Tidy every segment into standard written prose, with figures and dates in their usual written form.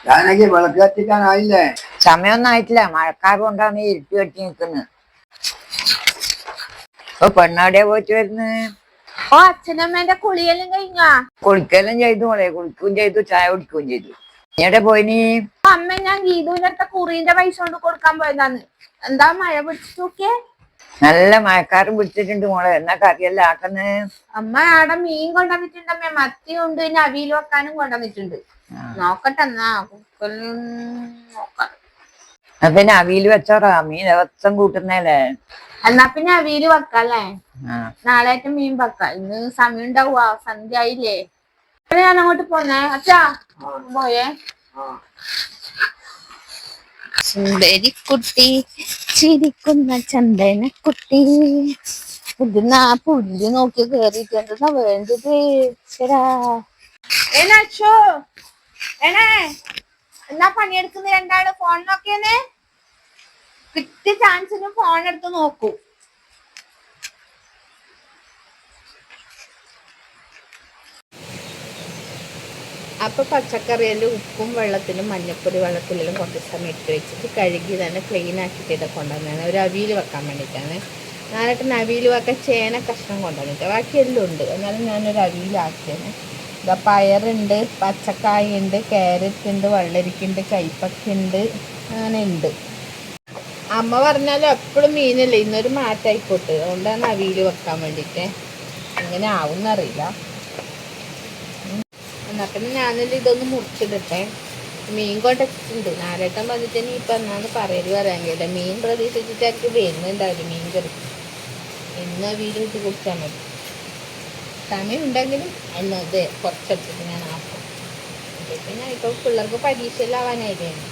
ഞാനൊക്കെ വിളക്ക് കത്തിക്കാനായില്ലേ? സമയൊന്നും ആയിട്ടില്ല. മഴക്കാർ കൊണ്ടാണ് ഇരുട്ടി കെട്ടി നിൽക്കുന്നത്. ഇപ്പൊ പെണ്ണാടിയാ പോയിട്ട് വരുന്നത്. ഓ അച്ഛനമ്മേന്റെ കുളിയെല്ലാം കഴിഞ്ഞാ? കുളിക്കെല്ലാം ചെയ്തു മോളെ, കുളിക്കുകയും ചെയ്തു, ചായ കുടിക്കുകയും ചെയ്തു. നീടെ പോയിനി? അമ്മ ഞാൻ ഗീതുവിന്റെ അടുത്ത കുറിന്റെ പൈസ കൊണ്ട് കൊടുക്കാൻ പോയതാന്ന്. എന്താ മഴ പിടിച്ചു നോക്കിയേ? നല്ല മഴക്കാരും പിടിച്ചിട്ടുണ്ട് മോളെ. എന്നാ കറിയെല്ലാം ആക്കുന്നത്? അമ്മ ആടെ മീൻ കൊണ്ടുവന്നിട്ടുണ്ടമ്മ. മത്തി ഉണ്ട്, പിന്നെ അവിയൽ വെക്കാനും കൊണ്ടുവന്നിട്ടുണ്ട്. നോക്കട്ടെ എന്നാ കുക്കറിൽ നോക്കാം. പിന്നെ അവിയൽ വെച്ചോറാ, മീൻ ദിവസം കൂട്ടുന്നല്ലേ. എന്നാ പിന്നെ അവിയൽ വെക്കല്ലേ? നാളെയായിട്ട് മീൻ വെക്കാം. ഇന്ന് സമയം ഉണ്ടാവുക, സന്ധ്യ ആയില്ലേ? ഞാൻ അങ്ങോട്ട് പോന്നേ. അച്ഛാ പോയേ. സുന്ദരിക്കുട്ടി ചിരിക്കുന്ന ചന്ദനക്കുട്ടി. ഇതിന്നാ പുല്ല് നോക്കി കേറിയിട്ട് എന്താ വേണ്ടത്? ശരാ ഏനാച്ചോ ഏണേ എന്നാ പണിയെടുക്കുന്ന രണ്ടാള് ഫോൺ നോക്കിയെന്നേ. കിട്ടിയ ചാൻസിന് ഫോൺ എടുത്ത് നോക്കൂ. അപ്പൊ പച്ചക്കറിയെല്ലാം ഉപ്പും വെള്ളത്തിലും മഞ്ഞപ്പൊടി വെള്ളത്തിലെല്ലാം കുറച്ച് സമയം ഇട്ട് വെച്ചിട്ട് കഴുകി തന്നെ ക്ലീൻ ആക്കിയിട്ട് ഇതൊക്കെ കൊണ്ടുവന്നതാണ്. ഒരു അവിയൽ വെക്കാൻ വേണ്ടിയിട്ടാണ്. ഞാനായിട്ട് അവിയൽ വെക്കാൻ ചേന കഷ്ണം കൊണ്ടുവന്നിട്ട് ബാക്കിയെല്ലാം ഉണ്ട്. എന്നാലും ഞാനൊരു അവിയലാക്കിയാണ്. ഇതാ പയറുണ്ട്, പച്ചക്കായ ഉണ്ട്, ക്യാരറ്റ് ഉണ്ട്, വെള്ളരിക്കുണ്ട്, കൈപ്പക്കുണ്ട്, അങ്ങനെ ഉണ്ട്. അമ്മ പറഞ്ഞാലും എപ്പോഴും മീനല്ലേ, ഇന്നൊരു മാറ്റായിക്കോട്ടെ. അതുകൊണ്ടാണ് അവിയൽ വെക്കാൻ വേണ്ടിയിട്ട്. എങ്ങനെ ആവുമെന്നറിയില്ല. എന്നാൽ പിന്നെ ഞാനെല്ലാം ഇതൊന്ന് മുറിച്ചിടട്ടെ. മീൻ കൊണ്ടിട്ടുണ്ട്. നാലേട്ടൻ വന്നിട്ട് ഇപ്പം എന്നാന്ന് പറയല് പറയാൻ കഴിയില്ല. മീൻ പ്രതീക്ഷിച്ചിട്ട് എനിക്ക് വരുന്നുണ്ടാവില്ല മീൻ കറി. ഇന്ന് വീട് ഇട്ട് കുടിച്ചാൽ മതി. സമയം ഉണ്ടെങ്കിലും എന്നത് കുറച്ചെടുത്തിട്ട് ഞാൻ ആക്കും. പിന്നെ ഇപ്പോൾ പിള്ളേർക്ക് പരീക്ഷയെല്ലാം ആവാനായിരുന്നു.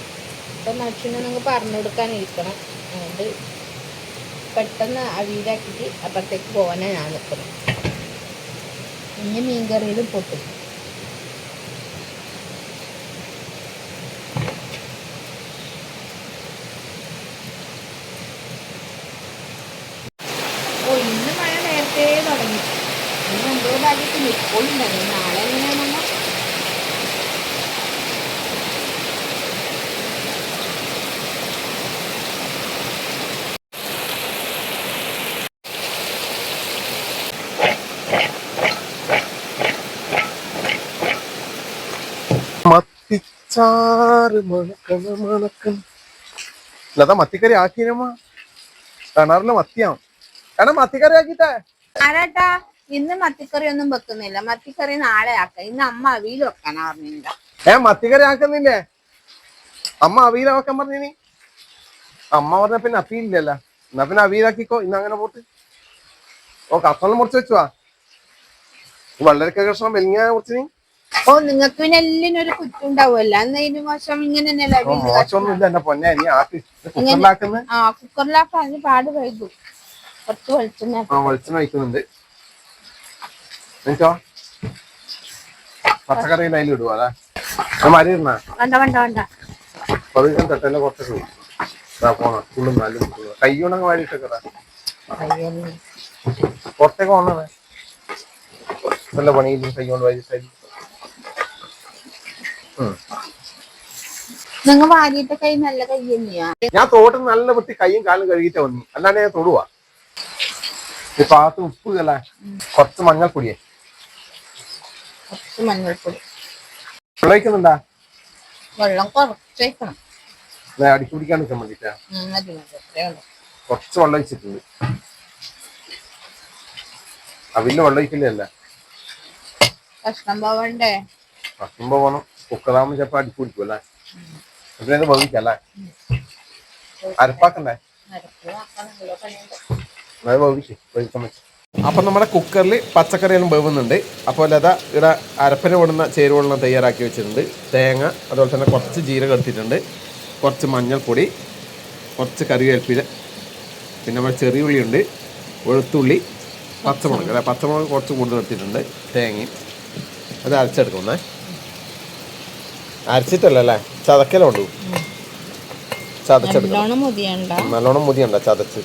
ഇപ്പം മനുഷ്യനെ നിങ്ങൾക്ക് പറഞ്ഞു കൊടുക്കാനിരിക്കണം. അതുകൊണ്ട് പെട്ടെന്ന് അവിയലാക്കിയിട്ട് അപ്പുറത്തേക്ക് പോകാനാണ് ഞാൻ നിൽക്കുന്നത്. ഇനി മീൻ കറിയിലും പൊട്ടും. ഇന്ന് മഴ നേരത്തെ തുടങ്ങി. ഇന്ന് എന്തോ ഭാഗ്യത്ത് നിൽക്കുന്നുണ്ടായിരുന്നു. നാളെ എങ്ങനെയാണെന്നോ. മത്തിച്ചാറ് മണക്കണം. ഇല്ലാതാ മത്തിക്കറി ആക്കിനമ്മ. കിണറില് മത്തിയാണ്. എടാ മത്തിക്കറി ആക്കിട്ടെ. ആരാട്ടാ ഇന്ന് മത്തിക്കറി ഒന്നും വെക്കുന്നില്ല. മത്തിക്കറി നാളെ ആക്കാം. ഇന്ന് അമ്മ അവിയൽ വെക്കാനാ പറഞ്ഞില്ല. മത്തിക്കറി ആക്കുന്നില്ലേ? അമ്മ അവിയല വെക്കാൻ പറഞ്ഞിനി. അമ്മ പറഞ്ഞ പിന്നെ അപ്പിയില്ലല്ലോ. എന്നാ പിന്നെ അവിയലാക്കിക്കോ. ഇന്ന് അങ്ങനെ പോട്ട്. ഓ കഷ്ണം മുറിച്ച് വെച്ചുവാ. വെള്ളരിക്ക കഷ്ണം വെലിങ്ങ മുറിച്ചിനി. ഓ നിങ്ങൾക്ക് പിന്നെ എല്ലാം ഒരു കുറ്റുണ്ടാവുമല്ലോ. അന്ന് മോശം ഇങ്ങനെ മോശമൊന്നുമില്ല എന്റെ പൊന്നെ. നീ ആക്കി കുക്കറിലാക്കുന്നത്. കുക്കറിലാക്കാൻ അതിന് പാട് വൈകു. കുറച്ച് വെളിച്ചെണ്ണ വയ്ക്കുന്നുണ്ട്. എനിക്കോ പച്ചക്കറിയിൽ അതിൽ ഇടുവാ. അതാ മരി ഇടണ വേണ്ട പതിനെ തട്ടല്ല കുറച്ചൊക്കെ പോണം. ഫുള്ളും നാലും കൈ കൊണ്ടങ്ങ് വാരിട്ടൊക്കെ പുറത്തേക്ക് വന്നേ. നല്ല പണിയില്ല കൈ കൊണ്ട് വാരിട്ടായി. നിങ്ങൾ വാരിയിട്ട് കൈ നല്ല കൈ തന്നെയാ. ഞാൻ തോട്ടിൽ നല്ല വൃത്തി കൈയും കാലും കഴുകിയിട്ട് വന്നു. അല്ലാണ്ട് ഞാൻ തൊടുവാ. ഇപ്പൊ അകത്ത് ഉപ്പ് അല്ലേ, കുറച്ച് മഞ്ഞൾപ്പൊടിയേ. മഞ്ഞൾപ്പൊടി വെള്ളം ഒഴിക്കുന്നുണ്ടാ? വെള്ളം കുറച്ച് വെക്കണം. അടിച്ചു പിടിക്കാൻ നിൽക്കാൻ വേണ്ടിട്ടാ കുറച്ച് വെള്ളം ഒഴിച്ചിട്ടുണ്ട്. അവില് വെള്ളം ഒഴിക്കില്ലല്ല. കഷ്ണം പോവണ്ടേ? കഷ്ണം പോകണം. കുക്കറാകുമ്പോ ചിലപ്പോ അടിച്ചു പിടിക്കും അല്ലേ. പിന്നെ വേവിക്കല്ലേ, അരപ്പാക്കണ്ടേ? അത് വേവിക്കാൻ വെച്ചു. അപ്പൊ നമ്മുടെ കുക്കറിൽ പച്ചക്കറിയെല്ലാം വേവുന്നുണ്ട്. അപ്പോൾ ലത ഇവിടെ അരപ്പന കൊണ്ടുന്ന ചേരുവെള്ളം തയ്യാറാക്കി വെച്ചിട്ടുണ്ട്. തേങ്ങ, അതുപോലെ തന്നെ കുറച്ച് ജീരകം എടുത്തിട്ടുണ്ട്, കുറച്ച് മഞ്ഞൾപ്പൊടി, കുറച്ച് കറിവേപ്പില, പിന്നെ നമ്മുടെ ചെറിയ ഉള്ളിയുണ്ട്, വെളുത്തുള്ളി, പച്ചമുളക്. അല്ലെ പച്ചമുളക് കുറച്ച് കൂടുതൽ എടുത്തിട്ടുണ്ട്. തേങ്ങയും അത് അരച്ചെടുക്കുന്നേ. അരച്ചിട്ടല്ലേ ചതക്കല കൊണ്ടു. ചതച്ചെടുക്കണം. നല്ലോണം മുതിയണ്ട ചതച്ച്.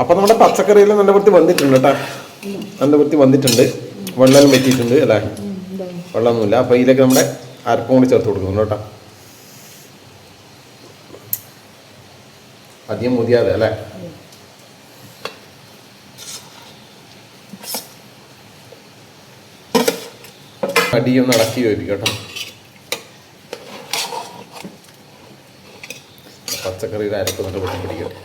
അപ്പൊ നമ്മുടെ പച്ചക്കറിയെല്ലാം നല്ല വൃത്തി വന്നിട്ടുണ്ട് കേട്ടാ. നല്ല വൃത്തി വന്നിട്ടുണ്ട്. വെള്ളം പറ്റിയിട്ടുണ്ട് അല്ലേ. വെള്ളമൊന്നുമില്ല. അപ്പോൾ ഇതിലേക്ക് നമ്മുടെ അരപ്പും കൂടി ചേർത്ത് കൊടുക്കുന്നുണ്ട് കേട്ടോ. അധികം മുതിയാതെ അല്ലേ. അടിയൊന്ന് ഇളക്കി വേവിക്കും കേട്ടോ. പച്ചക്കറിയുടെ അരപ്പ് നല്ല പൊട്ടി പിടിക്കട്ടെ.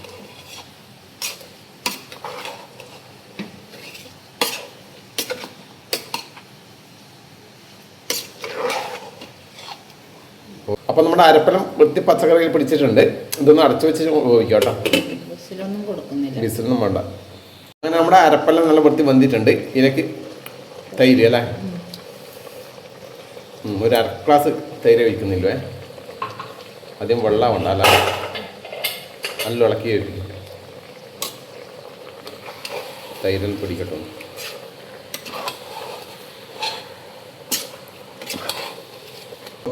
അപ്പം നമ്മുടെ അരപ്പലം വൃത്തി പച്ചക്കറിയിൽ പിടിച്ചിട്ടുണ്ട്. ഇതൊന്ന് അടച്ചു വെച്ച് വേവിക്കാം കേട്ടോ. വിസിലൊന്നും വേണ്ട. അങ്ങനെ നമ്മുടെ അരപ്പലം നല്ല വൃത്തി വന്നിട്ടുണ്ട്. ഇതിലേക്ക് തൈര് അല്ലേ, ഒരു അര ഗ്ലാസ് തൈര് ഒഴിക്കുന്നില്ലേ. ആദ്യം വെള്ളം ഉണ്ടല്ല, നല്ല ഇളക്കി വേവിക്കും. തൈരിൽ പിടിക്കട്ടെ.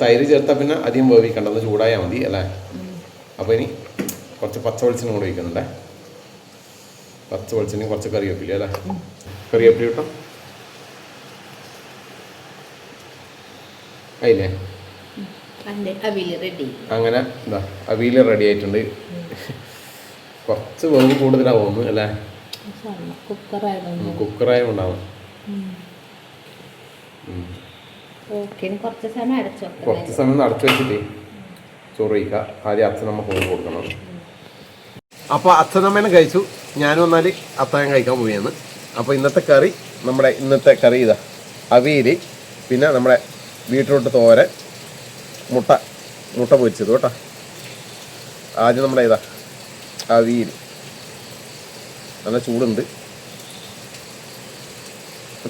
തൈര് ചേർത്താൽ പിന്നെ അധികം വേവിക്കണ്ട, ഒന്ന് ചൂടായാൽ മതി അല്ലേ. അപ്പോൾ ഇനി കുറച്ച് പച്ച വെളിച്ചെണ്ണ കൂടെ ഒഴിക്കുന്നുണ്ടേ. പച്ച വെളിച്ചെണ്ണയും കുറച്ച് കറിവേപ്പില അല്ലേ. കറിവേപ്പില കിട്ടും അതില്ലേ. അങ്ങനെ എന്താ അവിയൽ റെഡി ആയിട്ടുണ്ട്. കുറച്ച് വേവ് കൂടുതലാവുന്നു അല്ലേ, കുക്കറായതുകൊണ്ടാവും. കുറച്ച് സമയം അടച്ചു വെച്ചിട്ട് ചോറ് കഴിക്കുക. ആദ്യം അച്ഛനമ്മ കൊണ്ട് കൊടുക്കണം. അപ്പോൾ അച്ഛനമ്മേനെ കഴിച്ചു, ഞാനും വന്നാൽ അത്താഴം കഴിക്കാൻ പോവുകയാണ്. അപ്പോൾ ഇന്നത്തെ കറി, നമ്മുടെ ഇന്നത്തെ കറി ഇതാ അവിയൽ, പിന്നെ നമ്മുടെ ബീട്രൂട്ട് തോരൻ, മുട്ട പൊരിച്ചത് കേട്ടോ. ആദ്യം നമ്മുടെ ഇതാ അവിയൽ, നല്ല ചൂടുണ്ട്.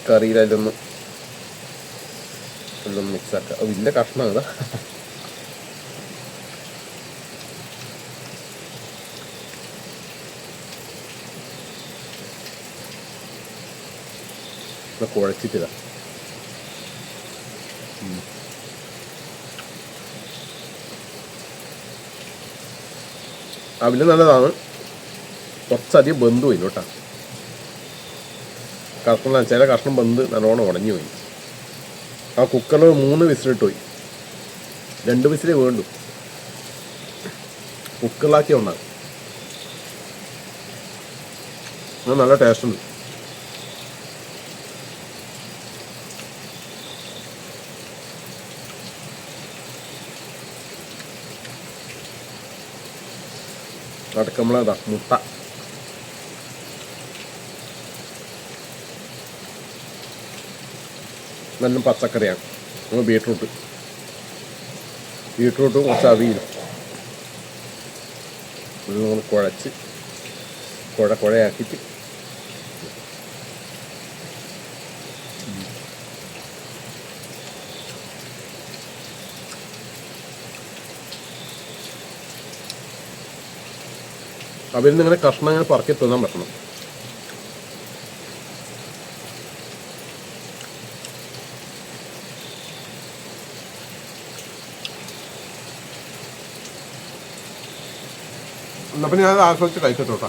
കറിയിൽ അതിലൊന്ന് എല്ലാം മിക്സാക്കുക. വലിയ കഷ്ണം ഇതാ. കുഴച്ചിട്ടിതാ. അവില് നല്ലതാണ്, കുറച്ചധികം ബന്ധു പോയി കേട്ടോ. കഷ്ണം ചില കഷ്ണം ബന്ധ് നല്ലോണം ഉടഞ്ഞു പോയി. ആ കുക്കറിൽ 3 വിസിലിട്ട് പോയി. 2 വിസിലേ വേണ്ടു. കുക്കറിലാക്കി ഉണ്ടാകും. നല്ല ടേസ്റ്റ് ഉണ്ട്. അടക്കമുള്ളതാ മുട്ട, നല്ല പച്ചക്കറിയാണ്. ബീട്രൂട്ടും കുറച്ച് അവിയലും നമ്മൾ കുഴച്ച് കുഴയാക്കിയിട്ട് അവരിൽ നിന്ന് ഇങ്ങനെ കഷ്ണം ഇങ്ങനെ പറക്കി തിന്നാൻ പറ്റണം. എന്നാൽ പിന്നെ ഞാൻ ആസ്വദിച്ച് കഴിച്ചിട്ടോട്ടാ.